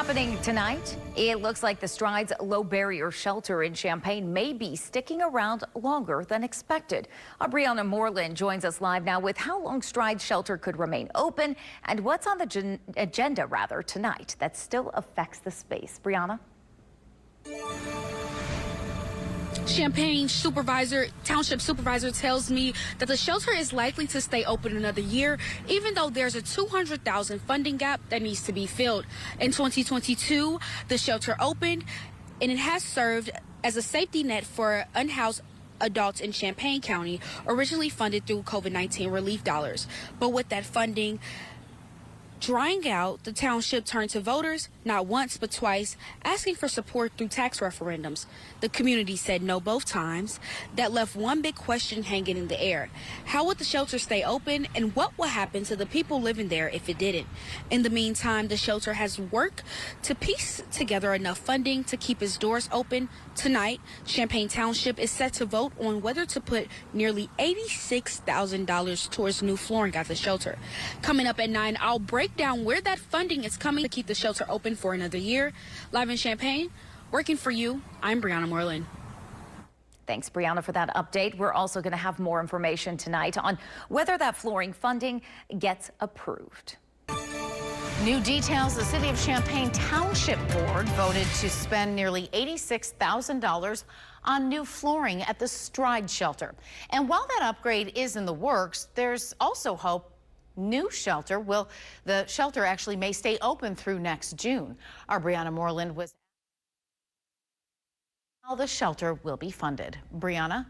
happening tonight? It looks like the Strides low barrier shelter in Champaign may be sticking around longer than expected. Brianna Moreland joins us live now with how long Strides shelter could remain open and what's on the agenda tonight that still affects the space. Brianna? Champaign township supervisor tells me that the shelter is likely to stay open another year, even though there's a $200,000 funding gap that needs to be filled. In 2022, the shelter opened, and it has served as a safety net for unhoused adults in Champaign County, originally funded through COVID-19 relief dollars. But with that funding drying out, the township turned to voters, not once but twice, asking for support through tax referendums. The community said no both times. That left one big question hanging in the air. How would the shelter stay open, and what will happen to the people living there if it didn't? In the meantime, the shelter has worked to piece together enough funding to keep its doors open. Tonight, Champaign Township is set to vote on whether to put nearly $86,000 towards new flooring at the shelter. Coming up at 9, I'll break down where that funding is coming to keep the shelter open for another year. Live in Champaign, working for you, I'm Brianna Moreland. Thanks, Brianna, for that update. We're also going to have more information tonight on whether that flooring funding gets approved. New details: the City of Champaign Township Board voted to spend nearly $86,000 on new flooring at the Stride shelter. And while that upgrade is in the works, there's also hope the shelter actually may stay open through next June. Our Brianna Moreland was how the shelter will be funded. Brianna?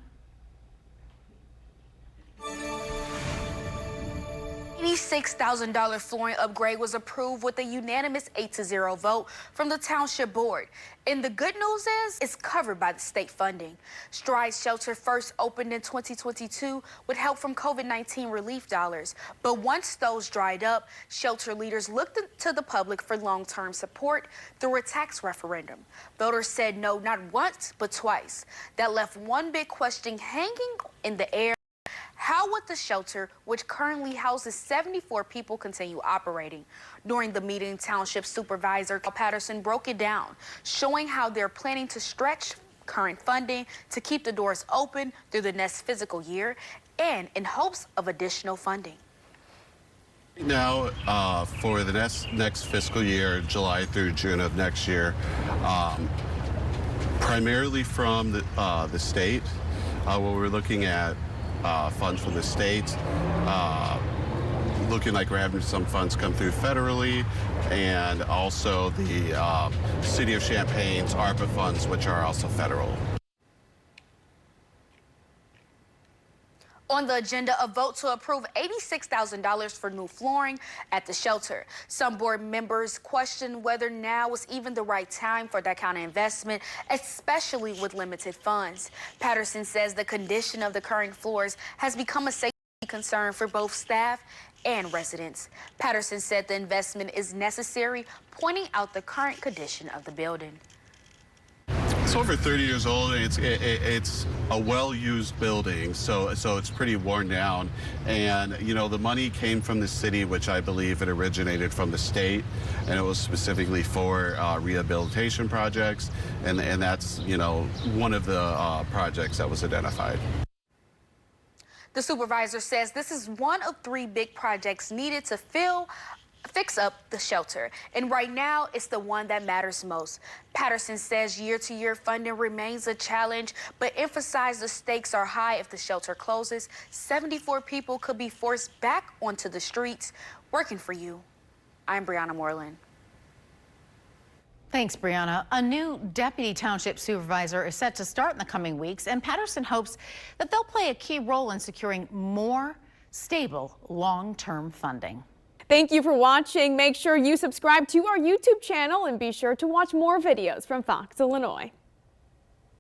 $86,000 flooring upgrade was approved with a unanimous 8-0 vote from the Township Board. And the good news is it's covered by the state funding. Stride Shelter first opened in 2022 with help from COVID-19 relief dollars. But once those dried up, shelter leaders looked to the public for long-term support through a tax referendum. Voters said no not once, but twice. That left one big question hanging in the air. How would the shelter, which currently houses 74 people, continue operating? During the meeting, Township Supervisor Patterson broke it down, showing how they're planning to stretch current funding to keep the doors open through the next fiscal year and in hopes of additional funding. Now, for the next fiscal year, July through June of next year, primarily from the state, what we're looking at funds from the state, looking like we're having some funds come through federally, and also the City of Champaign's ARPA funds, which are also federal. On the agenda, a vote to approve $86,000 for new flooring at the shelter. Some board members question whether now is even the right time for that kind of investment, especially with limited funds. Patterson says the condition of the current floors has become a safety concern for both staff and residents. Patterson said the investment is necessary, pointing out the current condition of the building. It's over 30 years old, and it's a well-used building, so it's pretty worn down. And you know, the money came from the city, which I believe it originated from the state, and it was specifically for rehabilitation projects, and that's, you know, one of the projects that was identified. The supervisor says this is one of 3 big projects needed to fix up the shelter, and right now it's the one that matters most. Patterson says year-to-year funding remains a challenge, but emphasized the stakes are high if the shelter closes. 74 people could be forced back onto the streets. Working for you, I'm Brianna Moreland. Thanks, Brianna. A new deputy township supervisor is set to start in the coming weeks, and Patterson hopes that they'll play a key role in securing more stable long-term funding. Thank you for watching. Make sure you subscribe to our YouTube channel and be sure to watch more videos from Fox Illinois.